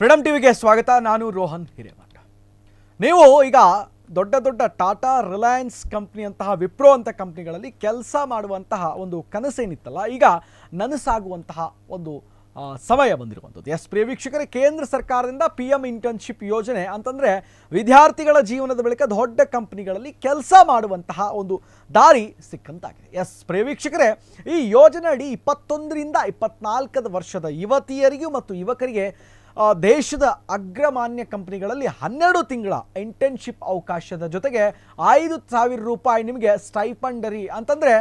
Freedom ಟಿವಿಗೆ ಸ್ವಾಗತ. ನಾನು ರೋಹನ್ ಹಿರೇಮಠ. ನೀವು ಈಗ ದೊಡ್ಡ ದೊಡ್ಡ ಟಾಟಾ, ರಿಲಯನ್ಸ್ ಕಂಪ್ನಿ ಅಂತಹ, ವಿಪ್ರೋ ಅಂತ ಕಂಪ್ನಿಗಳಲ್ಲಿ ಕೆಲಸ ಮಾಡುವಂತಹ ಒಂದು ಕನಸೇನಿತ್ತಲ್ಲ, ಈಗ ನನಸಾಗುವಂತಹ ಒಂದು ಸಮಯ ಬಂದಿರುವಂಥದ್ದು. ಎಸ್ ಪ್ರಿಯ ವೀಕ್ಷಕರೇ, ಕೇಂದ್ರ ಸರ್ಕಾರದಿಂದ PM ಇಂಟರ್ನ್ಶಿಪ್ ಯೋಜನೆ ಅಂತಂದರೆ ವಿದ್ಯಾರ್ಥಿಗಳ ಜೀವನದ ಬಳಿಕ ದೊಡ್ಡ ಕಂಪ್ನಿಗಳಲ್ಲಿ ಕೆಲಸ ಮಾಡುವಂತಹ ಒಂದು ದಾರಿ ಸಿಕ್ಕಂತಾಗಿದೆ. ಎಸ್ ಪ್ರಿಯ ವೀಕ್ಷಕರೇ, ಈ ಯೋಜನೆ ಅಡಿ 21ರಿಂದ 24 ವರ್ಷದ ಯುವತಿಯರಿಗೂ ಮತ್ತು ಯುವಕರಿಗೆ ದೇಶದ ಅಗ್ರಮಾನ್ಯ ಕಂಪನಿಗಳಲ್ಲಿ 12 ತಿಂಗಳ ಇಂಟರ್ನ್ಶಿಪ್ ಅವಕಾಶದ ಜೊತೆಗೆ 5,000 ರೂಪಾಯಿ ನಿಮಗೆ ಸ್ಟೈಪಂಡರಿ ಅಂತಂದರೆ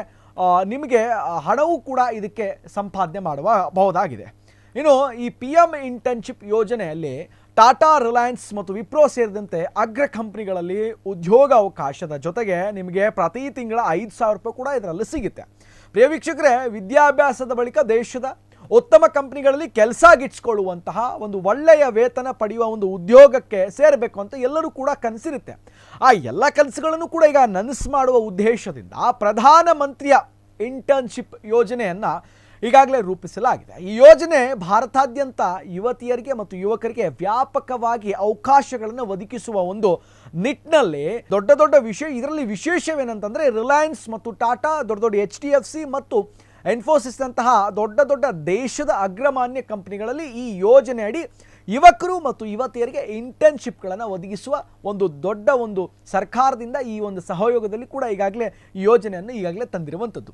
ನಿಮಗೆ ಹಣವೂ ಕೂಡ ಇದಕ್ಕೆ ಸಂಪಾದನೆ ಮಾಡಬಹುದಾಗಿದೆ. ಇನ್ನು ಈ PM ಇಂಟರ್ನ್ಶಿಪ್ ಯೋಜನೆಯಲ್ಲಿ ಟಾಟಾ, ರಿಲಯನ್ಸ್ ಮತ್ತು ವಿಪ್ರೋ ಸೇರಿದಂತೆ ಅಗ್ರ ಕಂಪನಿಗಳಲ್ಲಿ ಉದ್ಯೋಗ ಅವಕಾಶದ ಜೊತೆಗೆ ನಿಮಗೆ ಪ್ರತಿ ತಿಂಗಳ 5,000 ರೂಪಾಯಿ ಕೂಡ ಇದರಲ್ಲಿ ಸಿಗುತ್ತೆ. ಪ್ರಿಯ ವೀಕ್ಷಕರೇ, ವಿದ್ಯಾಭ್ಯಾಸದ ಬಳಿಕ ದೇಶದ ಉತ್ತಮ ಕಂಪನಿಗಳಲ್ಲಿ ಕೆಲಸ ಗಿಟ್ಸ್ಕೊಳ್ಳುವಂತಹ ಒಂದು ಒಳ್ಳೆಯ ವೇತನ ಪಡೆಯುವ ಒಂದು ಉದ್ಯೋಗಕ್ಕೆ ಸೇರಬೇಕು ಅಂತ ಎಲ್ಲರೂ ಕೂಡ ಕನಸಿರುತ್ತೆ. ಆ ಎಲ್ಲ ಕನಸುಗಳನ್ನು ಕೂಡ ಈಗ ನನಸು ಮಾಡುವ ಉದ್ದೇಶದಿಂದ ಪ್ರಧಾನಮಂತ್ರಿಯ ಇಂಟರ್ನ್ಶಿಪ್ ಯೋಜನೆಯನ್ನು ಈಗಾಗಲೇ ರೂಪಿಸಲಾಗಿದೆ. ಈ ಯೋಜನೆ ಭಾರತಾದ್ಯಂತ ಯುವತಿಯರಿಗೆ ಮತ್ತು ಯುವಕರಿಗೆ ವ್ಯಾಪಕವಾಗಿ ಅವಕಾಶಗಳನ್ನು ಒದಗಿಸುವ ಒಂದು ನಿಟ್ಟಿನಲ್ಲಿ ದೊಡ್ಡ ದೊಡ್ಡ ಇದರಲ್ಲಿ ವಿಶೇಷವೇನಂತಂದರೆ ರಿಲಯನ್ಸ್ ಮತ್ತು ಟಾಟಾ, ದೊಡ್ಡ ದೊಡ್ಡ HDFC ಮತ್ತು ಇನ್ಫೋಸಿಸ್ ಅಂತಹ ದೊಡ್ಡ ದೊಡ್ಡ ದೇಶದ ಅಗ್ರಮಾನ್ಯ ಕಂಪನಿಗಳಲ್ಲಿ ಈ ಯೋಜನೆ ಅಡಿ ಯುವಕರು ಮತ್ತು ಯುವತಿಯರಿಗೆ ಇಂಟರ್ನ್ಶಿಪ್ಗಳನ್ನು ಒದಗಿಸುವ ಒಂದು ದೊಡ್ಡ ಒಂದು ಸರ್ಕಾರದಿಂದ ಈ ಒಂದು ಸಹಯೋಗದಲ್ಲಿ ಕೂಡ ಈಗಾಗಲೇ ಈ ಯೋಜನೆಯನ್ನು ಈಗಾಗಲೇ ತಂದಿರುವಂಥದ್ದು.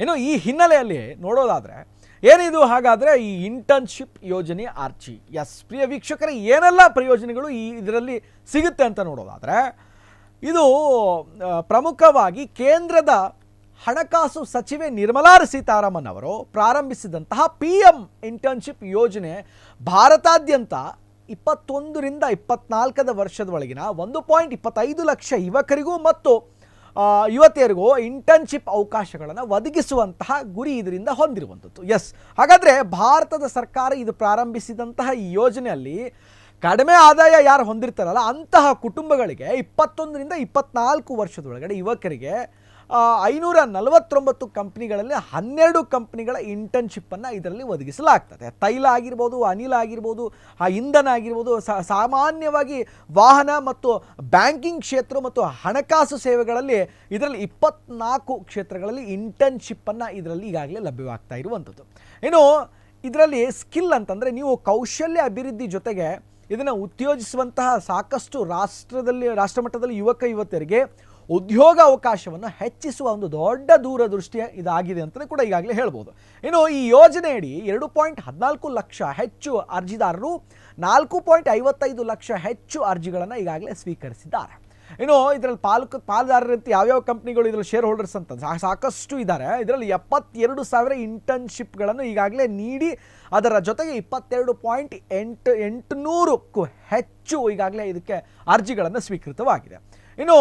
ಇನ್ನು ಈ ಹಿನ್ನೆಲೆಯಲ್ಲಿ ನೋಡೋದಾದರೆ ಏನಿದು ಹಾಗಾದರೆ ಈ ಇಂಟರ್ನ್ಶಿಪ್ ಯೋಜನೆ ಅರ್ಜಿ. ಎಸ್ ಪ್ರಿಯ ವೀಕ್ಷಕರೇ, ಏನೆಲ್ಲ ಪ್ರಯೋಜನಗಳು ಇದರಲ್ಲಿ ಸಿಗುತ್ತೆ ಅಂತ ನೋಡೋದಾದರೆ, ಇದು ಪ್ರಮುಖವಾಗಿ ಕೇಂದ್ರದ ಹಣಕಾಸು ಸಚಿವೆ ನಿರ್ಮಲಾ ಸೀತಾರಾಮನ್ ಅವರು ಪ್ರಾರಂಭಿಸಿದಂತಹ PM ಇಂಟರ್ನ್ಶಿಪ್ ಯೋಜನೆ ಭಾರತಾದ್ಯಂತ 21ರಿಂದ 24 ವರ್ಷದ ಒಳಗಿನ 1.25 ಲಕ್ಷ ಯುವಕರಿಗೂ ಮತ್ತು ಯುವತಿಯರಿಗೂ ಇಂಟರ್ನ್ಶಿಪ್ ಅವಕಾಶಗಳನ್ನು ಒದಗಿಸುವಂತಹ ಗುರಿ ಇದರಿಂದ ಹೊಂದಿರುವಂಥದ್ದು. ಎಸ್, ಹಾಗಾದರೆ ಭಾರತದ ಸರ್ಕಾರ ಇದು ಪ್ರಾರಂಭಿಸಿದಂತಹ ಈ ಯೋಜನೆಯಲ್ಲಿ ಕಡಿಮೆ ಆದಾಯ ಯಾರು ಹೊಂದಿರ್ತಾರಲ್ಲ ಅಂತಹ ಕುಟುಂಬಗಳಿಗೆ 21ರಿಂದ 24 ವರ್ಷದೊಳಗಡೆ ಯುವಕರಿಗೆ 549 ಕಂಪ್ನಿಗಳಲ್ಲಿ 12 ಕಂಪ್ನಿಗಳ ಇಂಟರ್ನ್ಶಿಪ್ಪನ್ನು ಇದರಲ್ಲಿ ಒದಗಿಸಲಾಗ್ತದೆ. ತೈಲ ಆಗಿರ್ಬೋದು, ಅನಿಲ ಆಗಿರ್ಬೋದು, ಇಂಧನ ಆಗಿರ್ಬೋದು, ಸಾಮಾನ್ಯವಾಗಿ ವಾಹನ ಮತ್ತು ಬ್ಯಾಂಕಿಂಗ್ ಕ್ಷೇತ್ರ ಮತ್ತು ಹಣಕಾಸು ಸೇವೆಗಳಲ್ಲಿ ಇದರಲ್ಲಿ 24 ಕ್ಷೇತ್ರಗಳಲ್ಲಿ ಇಂಟರ್ನ್ಶಿಪ್ಪನ್ನು ಇದರಲ್ಲಿ ಈಗಾಗಲೇ ಲಭ್ಯವಾಗ್ತಾ ಇರುವಂಥದ್ದು. ಇನ್ನು ಇದರಲ್ಲಿ ಸ್ಕಿಲ್ ಅಂತಂದರೆ ನೀವು ಕೌಶಲ್ಯ ಅಭಿವೃದ್ಧಿ ಜೊತೆಗೆ ಇದನ್ನು ಉತ್ತೇಜಿಸುವಂತಹ ಸಾಕಷ್ಟು ರಾಷ್ಟ್ರಮಟ್ಟದಲ್ಲಿ ಯುವಕ ಯುವತಿಯರಿಗೆ ಉದ್ಯೋಗ ಅವಕಾಶವನ್ನು ಹೆಚ್ಚಿಸುವ ಒಂದು ದೊಡ್ಡ ದೂರದೃಷ್ಟಿಯ ಇದಾಗಿದೆ ಅಂತಲೇ ಕೂಡ ಈಗಾಗಲೇ ಹೇಳ್ಬೋದು. ಇನ್ನು ಈ ಯೋಜನೆಯಡಿ 2.14 ಲಕ್ಷ ಹೆಚ್ಚು ಅರ್ಜಿದಾರರು 4.55 ಲಕ್ಷ ಹೆಚ್ಚು ಅರ್ಜಿಗಳನ್ನು ಈಗಾಗಲೇ ಸ್ವೀಕರಿಸಿದ್ದಾರೆ. ಇನ್ನು ಇದರಲ್ಲಿ ಪಾಲುದಾರರಂತೆ ಯಾವ್ಯಾವ ಕಂಪ್ನಿಗಳು ಇದರಲ್ಲಿ ಶೇರ್ ಹೋಲ್ಡರ್ಸ್ ಅಂತ ಸಾಕಷ್ಟು ಇದ್ದಾರೆ. ಇದರಲ್ಲಿ 72,000 ಇಂಟರ್ನ್ಶಿಪ್ಗಳನ್ನು ಈಗಾಗಲೇ ನೀಡಿ ಅದರ ಜೊತೆಗೆ 22.800ಕ್ಕೂ ಹೆಚ್ಚು ಈಗಾಗಲೇ ಇದಕ್ಕೆ ಅರ್ಜಿಗಳನ್ನು ಸ್ವೀಕೃತವಾಗಿದೆ. ಇನ್ನು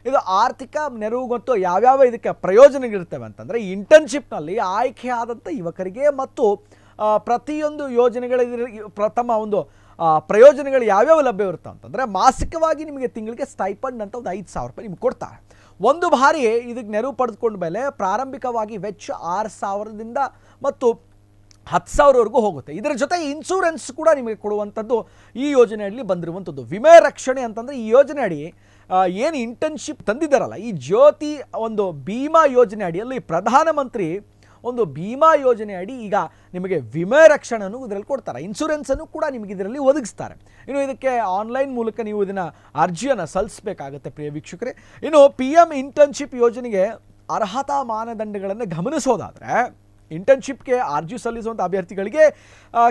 ಇದು ಆರ್ಥಿಕ ನೆರವು ಮತ್ತು ಯಾವ್ಯಾವ ಇದಕ್ಕೆ ಪ್ರಯೋಜನಗಳಿರ್ತವೆ ಅಂತಂದರೆ, ಈ ಇಂಟರ್ನ್ಶಿಪ್ನಲ್ಲಿ ಆಯ್ಕೆಯಾದಂಥ ಯುವಕರಿಗೆ ಮತ್ತು ಪ್ರತಿಯೊಂದು ಯೋಜನೆಗಳ ಪ್ರಥಮ ಒಂದು ಪ್ರಯೋಜನಗಳು ಯಾವ್ಯಾವ ಲಭ್ಯವಿರುತ್ತೆ ಅಂತಂದರೆ, ಮಾಸಿಕವಾಗಿ ನಿಮಗೆ ತಿಂಗಳಿಗೆ ಸ್ಟೈಪಂಡ್ ಅಂತ ಒಂದು 5,000 ರೂಪಾಯಿ ನಿಮ್ಗೆ ಕೊಡ್ತಾರೆ. ಒಂದು ಬಾರಿ ಇದಕ್ಕೆ ನೆರವು ಪಡೆದುಕೊಂಡ ಮೇಲೆ ಪ್ರಾರಂಭಿಕವಾಗಿ ವೆಚ್ಚ 6,000ದಿಂದ ಮತ್ತು 10,000ವರೆಗೂ ಹೋಗುತ್ತೆ. ಇದರ ಜೊತೆಗೆ ಇನ್ಶೂರೆನ್ಸ್ ಕೂಡ ನಿಮಗೆ ಕೊಡುವಂಥದ್ದು ಈ ಯೋಜನೆಯಲ್ಲಿ ಬಂದಿರುವಂಥದ್ದು. ವಿಮೆ ರಕ್ಷಣೆ ಅಂತಂದರೆ ಈ ಯೋಜನೆ ಅಡಿ ಏನು ಇಂಟರ್ನ್ಶಿಪ್ ತಂದಿದ್ದಾರಲ್ಲ, ಈ ಜ್ಯೋತಿ ಒಂದು ಭೀಮಾ ಯೋಜನೆ ಅಡಿಯಲ್ಲಿ ಪ್ರಧಾನಮಂತ್ರಿ ಒಂದು ಭೀಮಾ ಯೋಜನೆ ಅಡಿ ಈಗ ನಿಮಗೆ ವಿಮೆ ರಕ್ಷಣೆಯನ್ನು ಇದರಲ್ಲಿ ಕೊಡ್ತಾರೆ, ಇನ್ಶೂರೆನ್ಸನ್ನು ಕೂಡ ನಿಮಗೆ ಇದರಲ್ಲಿ ಒದಗಿಸ್ತಾರೆ. ಇನ್ನು ಇದಕ್ಕೆ ಆನ್ಲೈನ್ ಮೂಲಕ ನೀವು ಇದನ್ನು ಅರ್ಜಿಯನ್ನು ಸಲ್ಲಿಸಬೇಕಾಗುತ್ತೆ ಪ್ರಿಯ ವೀಕ್ಷಕರೇ. ಇನ್ನು PM ಇಂಟರ್ನ್ಶಿಪ್ ಯೋಜನೆಗೆ ಅರ್ಹತಾ ಮಾನದಂಡಗಳನ್ನು ಗಮನಿಸೋದಾದರೆ, ಇಂಟರ್ನ್ಶಿಪ್ಗೆ ಅರ್ಜಿ ಸಲ್ಲಿಸುವಂಥ ಅಭ್ಯರ್ಥಿಗಳಿಗೆ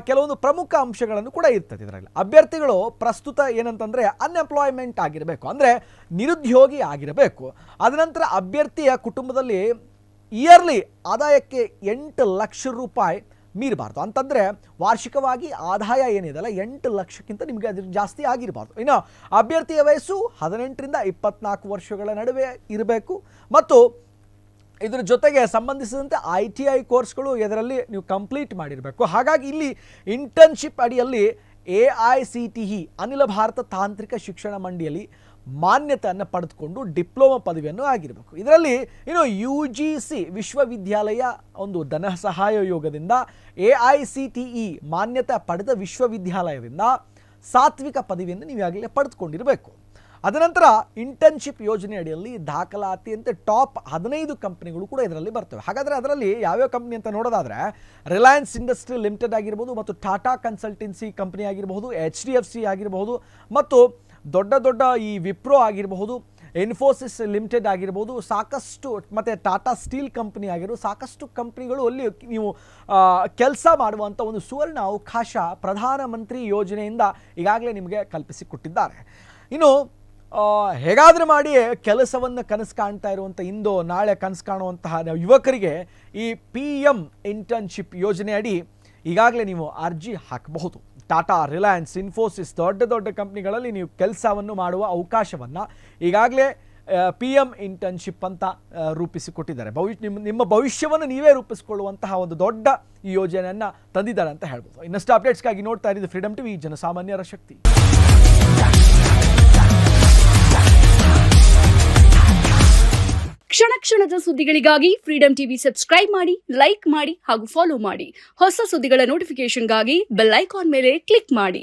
ಕೆಲವೊಂದು ಪ್ರಮುಖ ಅಂಶಗಳನ್ನು ಕೂಡ ಇರ್ತದೆ. ಇದರಲ್ಲಿ ಅಭ್ಯರ್ಥಿಗಳು ಪ್ರಸ್ತುತ ಏನಂತಂದರೆ ಅನ್ಎಂಪ್ಲಾಯ್ಮೆಂಟ್ ಆಗಿರಬೇಕು, ಅಂದರೆ ನಿರುದ್ಯೋಗಿ ಆಗಿರಬೇಕು. ಅದನಂತರ ಅಭ್ಯರ್ಥಿಯ ಕುಟುಂಬದಲ್ಲಿ ಇಯರ್ಲಿ ಆದಾಯಕ್ಕೆ 8 ಲಕ್ಷ ರೂಪಾಯಿ ಮೀರಬಾರ್ದು. ಅಂತಂದರೆ ವಾರ್ಷಿಕವಾಗಿ ಆದಾಯ ಏನಿದೆಲ್ಲ 8 ಲಕ್ಷಕ್ಕಿಂತ ನಿಮಗೆ ಅದ್ರ ಜಾಸ್ತಿ ಆಗಿರಬಾರ್ದು. ಇನ್ನು ಅಭ್ಯರ್ಥಿಯ ವಯಸ್ಸು 18ರಿಂದ 24 ವರ್ಷಗಳ ನಡುವೆ ಇರಬೇಕು ಮತ್ತು ಇದರ ಜೊತೆಗೆ ಸಂಬಂಧಿಸಿದಂತೆ ITI ಕೋರ್ಸ್ಗಳು ಇದರಲ್ಲಿ ನೀವು ಕಂಪ್ಲೀಟ್ ಮಾಡಿರಬೇಕು. ಹಾಗಾಗಿ ಇಲ್ಲಿ ಇಂಟರ್ನ್ಶಿಪ್ ಅಡಿಯಲ್ಲಿ AICTE ಅನಿಲ ಭಾರತ ತಾಂತ್ರಿಕ ಶಿಕ್ಷಣ ಮಂಡಳಿಯಲ್ಲಿ ಮಾನ್ಯತೆಯನ್ನು ಪಡೆದುಕೊಂಡು ಡಿಪ್ಲೊಮಾ ಪದವಿಯನ್ನು ಆಗಿರಬೇಕು. ಇದರಲ್ಲಿ ಇನ್ನು UGC ವಿಶ್ವವಿದ್ಯಾಲಯ ಒಂದು ಧನ ಸಹಾಯ ಯೋಗದಿಂದ AICTE ಮಾನ್ಯತೆ ಪಡೆದ ವಿಶ್ವವಿದ್ಯಾಲಯದಿಂದ ಸಾತ್ವಿಕ ಪದವಿಯನ್ನು ನೀವು ಈಗಾಗಲೇ ಪಡೆದುಕೊಂಡಿರಬೇಕು. ಅದನಂತರ ಇಂಟರ್ನ್ಶಿಪ್ ಯೋಜನೆ ಅಡಿಯಲ್ಲಿ ದಾಖಲಾತಿಯಂತೆ ಟಾಪ್ 15 ಕಂಪನಿಗಳು ಕೂಡ ಇದರಲ್ಲಿ ಬರ್ತವೆ. ಹಾಗಾದರೆ ಅದರಲ್ಲಿ ಯಾವ್ಯಾವ ಕಂಪನಿ ಅಂತ ನೋಡೋದಾದರೆ ರಿಲಯನ್ಸ್ ಇಂಡಸ್ಟ್ರಿ ಲಿಮಿಟೆಡ್ ಆಗಿರ್ಬೋದು, ಮತ್ತು ಟಾಟಾ ಕನ್ಸಲ್ಟೆನ್ಸಿ ಕಂಪನಿ ಆಗಿರಬಹುದು, HDFC ಆಗಿರಬಹುದು, ಮತ್ತು ದೊಡ್ಡ ದೊಡ್ಡ ಈ ವಿಪ್ರೋ ಆಗಿರಬಹುದು, ಇನ್ಫೋಸಿಸ್ ಲಿಮಿಟೆಡ್ ಆಗಿರ್ಬೋದು, ಸಾಕಷ್ಟು, ಮತ್ತು ಟಾಟಾ ಸ್ಟೀಲ್ ಕಂಪನಿ ಆಗಿರ್ಬೋದು, ಸಾಕಷ್ಟು ಕಂಪ್ನಿಗಳು ಅಲ್ಲಿ ನೀವು ಕೆಲಸ ಮಾಡುವಂಥ ಒಂದು ಸುವರ್ಣ ಅವಕಾಶ ಪ್ರಧಾನಮಂತ್ರಿ ಯೋಜನೆಯಿಂದ ಈಗಾಗಲೇ ನಿಮಗೆ ಕಲ್ಪಿಸಿಕೊಟ್ಟಿದ್ದಾರೆ. ಇನ್ನು ಹೇಗಾದರೂ ಮಾಡಿ ಕೆಲಸವನ್ನು ಕನಸು ಕಾಣ್ತಾ ಇರುವಂಥ, ಇಂದು ನಾಳೆ ಕನಸು ಕಾಣುವಂತಹ ಯುವಕರಿಗೆ ಈ PM ಇಂಟರ್ನ್ಶಿಪ್ ಯೋಜನೆ ಅಡಿ ಈಗಾಗಲೇ ನೀವು ಅರ್ಜಿ ಹಾಕಬಹುದು. ಟಾಟಾ, ರಿಲಯನ್ಸ್, ಇನ್ಫೋಸಿಸ್ ದೊಡ್ಡ ದೊಡ್ಡ ಕಂಪ್ನಿಗಳಲ್ಲಿ ನೀವು ಕೆಲಸವನ್ನು ಮಾಡುವ ಅವಕಾಶವನ್ನು ಈಗಾಗಲೇ PM ಇಂಟರ್ನ್ಶಿಪ್ ಅಂತ ರೂಪಿಸಿಕೊಟ್ಟಿದ್ದಾರೆ. ನಿಮ್ಮ ಭವಿಷ್ಯವನ್ನು ನೀವೇ ರೂಪಿಸಿಕೊಳ್ಳುವಂತಹ ಒಂದು ದೊಡ್ಡ ಈ ಯೋಜನೆಯನ್ನು ತಂದಿದ್ದಾರೆ ಅಂತ ಹೇಳ್ಬೋದು. ಇನ್ನಷ್ಟು ಅಪ್ಡೇಟ್ಸ್ಗಾಗಿ ನೋಡ್ತಾ ಇರೋದು ಫ್ರೀಡಮ್ ಟಿವಿ, ಜನಸಾಮಾನ್ಯರ ಶಕ್ತಿ. ಕ್ಷಣ ಕ್ಷಣದ ಸುದ್ದಿಗಳಿಗಾಗಿ ಫ್ರೀಡಮ್ ಟಿವಿ ಸಬ್ಸ್ಕ್ರೈಬ್ ಮಾಡಿ, ಲೈಕ್ ಮಾಡಿ ಹಾಗೂ ಫಾಲೋ ಮಾಡಿ. ಹೊಸ ಸುದ್ದಿಗಳ ನೋಟಿಫಿಕೇಶನ್ಗಾಗಿ ಬೆಲ್ ಐಕಾನ್ ಮೇಲೆ ಕ್ಲಿಕ್ ಮಾಡಿ.